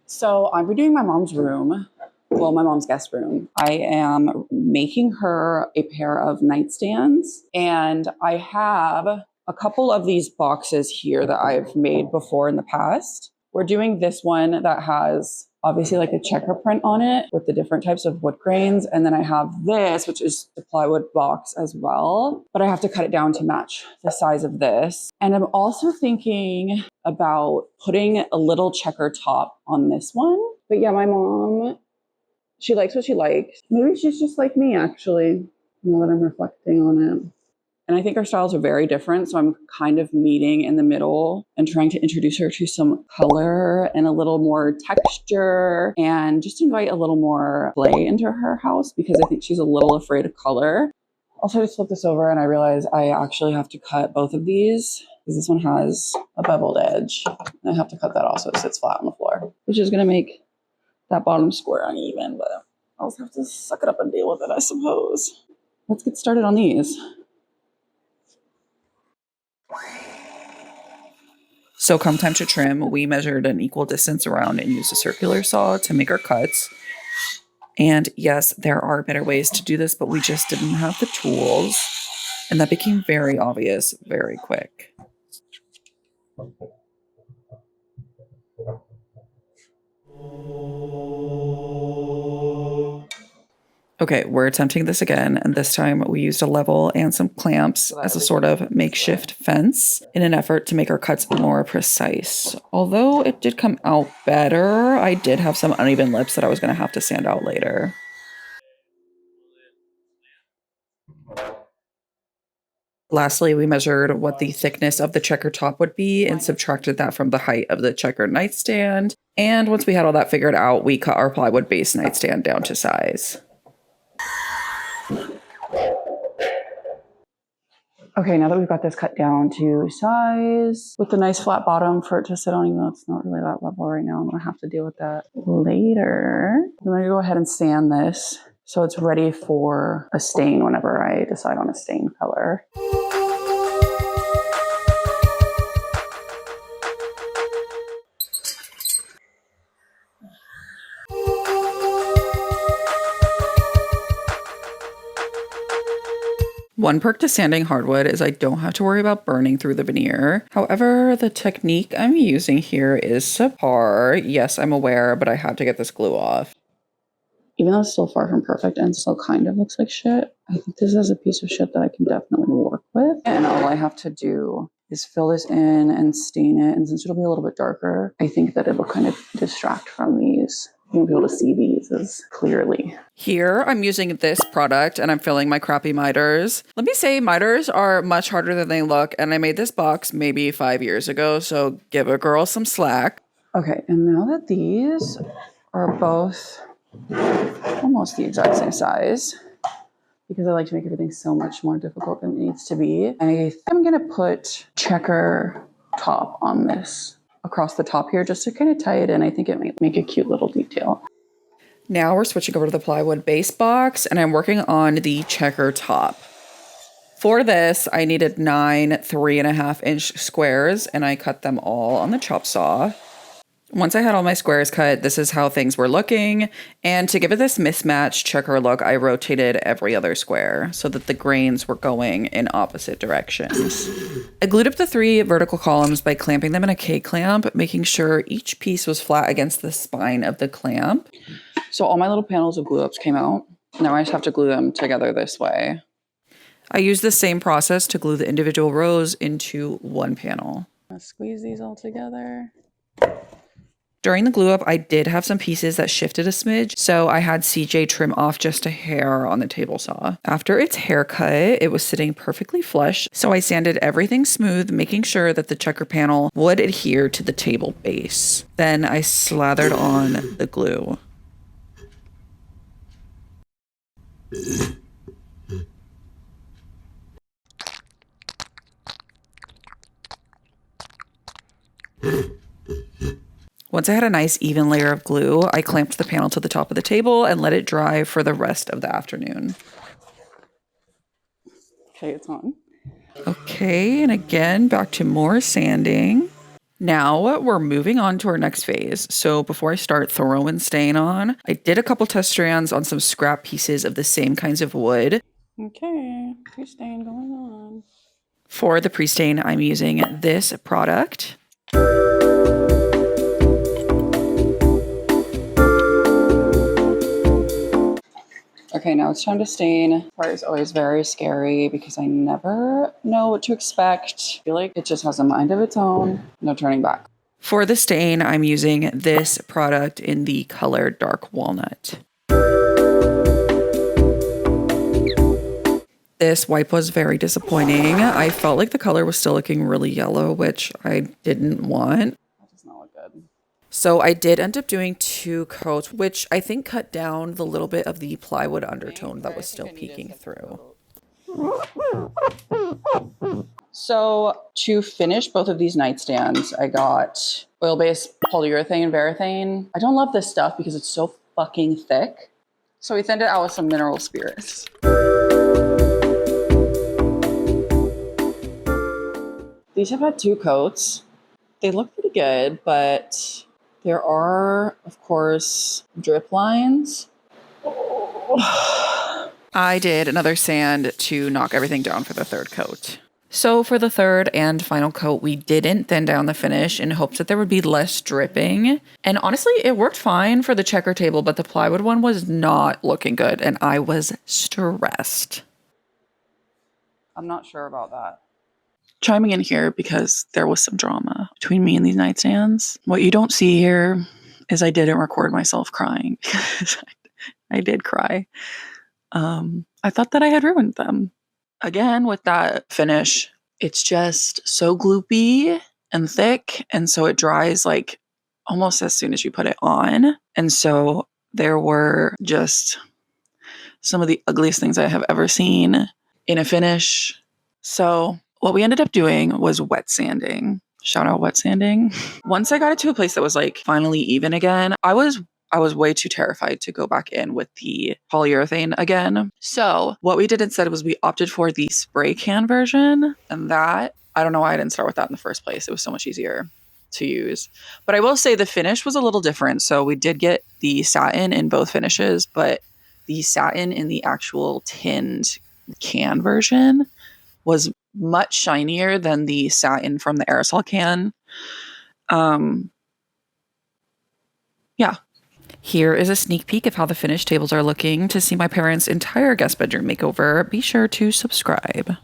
So I'm redoing my mom's room. Well, my mom's guest room. I am making her a pair of nightstands, and I have a couple of these boxes here that I've made before in the past. We're doing this one that has obviously like a checker print on it with the different types of wood grains. And then I have this, which is the plywood box as well, but I have to cut it down to match the size of this. And I'm also thinking about putting a little checker top on this one. But yeah, my mom, she likes what she likes. Maybe she's just like me, actually, now that I'm reflecting on it. And I think our styles are very different. So I'm kind of meeting in the middle and trying to introduce her to some color and a little more texture and just invite a little more play into her house because I think she's a little afraid of color. Also, I just flipped this over and I realized I actually have to cut both of these because this one has a beveled edge. And I have to cut that off so it sits flat on the floor, which is going to make that bottom square uneven, but I'll just have to suck it up and deal with it, I suppose. Let's get started on these. So come time to trim, we measured an equal distance around and used a circular saw to make our cuts. And yes, there are better ways to do this, but we just didn't have the tools. And that became very obvious very quick. Okay, we're attempting this again, and this time we used a level and some clamps as a sort of makeshift fence in an effort to make our cuts more precise. Although it did come out better, I did have some uneven lips that I was going to have to sand out later. Lastly, we measured what the thickness of the checker top would be and subtracted that from the height of the checker nightstand. And once we had all that figured out, we cut our plywood base nightstand down to size. Okay, now that we've got this cut down to size with a nice flat bottom for it to sit on, even though it's not really that level right now, I'm gonna have to deal with that later. I'm gonna go ahead and sand this so it's ready for a stain whenever I decide on a stain color. One perk to sanding hardwood is I don't have to worry about burning through the veneer. However, the technique I'm using here is subpar. Yes, I'm aware, but I had to get this glue off. Even though it's still far from perfect and still kind of looks like shit, I think this is a piece of shit that I can definitely work with. And all I have to do is fill this in and stain it. And since it'll be a little bit darker, I think that it'll kind of distract from these. You won't be able to see these as clearly. Here, I'm using this product and I'm filling my crappy miters. Let me say miters are much harder than they look. And I made this box maybe 5 years ago, so give a girl some slack. Okay, and now that these are both almost the exact same size, because I like to make everything so much more difficult than it needs to be, I'm going to put checker top on this across the top here just to kind of tie it in. I think it might make a cute little detail. Now we're switching over to the plywood base box and I'm working on the checker top. For this, I needed 9 3.5-inch squares and I cut them all on the chop saw. Once I had all my squares cut, this is how things were looking. And to give it this mismatched checker look, I rotated every other square so that the grains were going in opposite directions. I glued up the 3 vertical columns by clamping them in a K-clamp, making sure each piece was flat against the spine of the clamp. So all my little panels of glue ups came out. Now I just have to glue them together this way. I used the same process to glue the individual rows into one panel. Let's squeeze these all together. During the glue up, I did have some pieces that shifted a smidge, so I had CJ trim off just a hair on the table saw. After its haircut, it was sitting perfectly flush, so I sanded everything smooth, making sure that the checker panel would adhere to the table base. Then I slathered on the glue. Once I had a nice even layer of glue, I clamped the panel to the top of the table and let it dry for the rest of the afternoon. Okay, it's on. Okay, and again, back to more sanding. Now we're moving on to our next phase. So before I start throwing stain on, I did a couple test strands on some scrap pieces of the same kinds of wood. Okay, pre-stain going on. For the pre-stain, I'm using this product. Okay, now it's time to stain. Part is always very scary because I never know what to expect. I feel like it just has a mind of its own. No turning back. For the stain, I'm using this product in the color Dark Walnut. This wipe was very disappointing. I felt like the color was still looking really yellow, which I didn't want. That does not look good. So I did end up doing 2 coats, which I think cut down the little bit of the plywood undertone that was still peeking through. So to finish both of these nightstands, I got oil-based polyurethane varathane. I don't love this stuff because it's so fucking thick. So we thinned it out with some mineral spirits. These have had 2 coats. They look pretty good, but there are, of course, drip lines. I did another sand to knock everything down for the 3rd coat. So for the 3rd and final coat, we didn't thin down the finish in hopes that there would be less dripping. And honestly, it worked fine for the checker table, but the plywood one was not looking good, and I was stressed. I'm not sure about that. Chiming in here because there was some drama between me and these nightstands. What you don't see here is I didn't record myself crying because I did cry. I thought that I had ruined them. Again, with that finish, it's just so gloopy and thick, and so it dries like almost as soon as you put it on. And so there were just some of the ugliest things I have ever seen in a finish. So what we ended up doing was wet sanding. Shout out wet sanding. Once I got it to a place that was like finally even again, I was way too terrified to go back in with the polyurethane again. So what we did instead was we opted for the spray can version, and that, I don't know why I didn't start with that in the first place. It was so much easier to use. But I will say the finish was a little different. So we did get the satin in both finishes, but the satin in the actual tinned can version was much shinier than the satin from the aerosol can. Yeah. Here is a sneak peek of how the finished tables are looking. To see my parents' entire guest bedroom makeover, be sure to subscribe.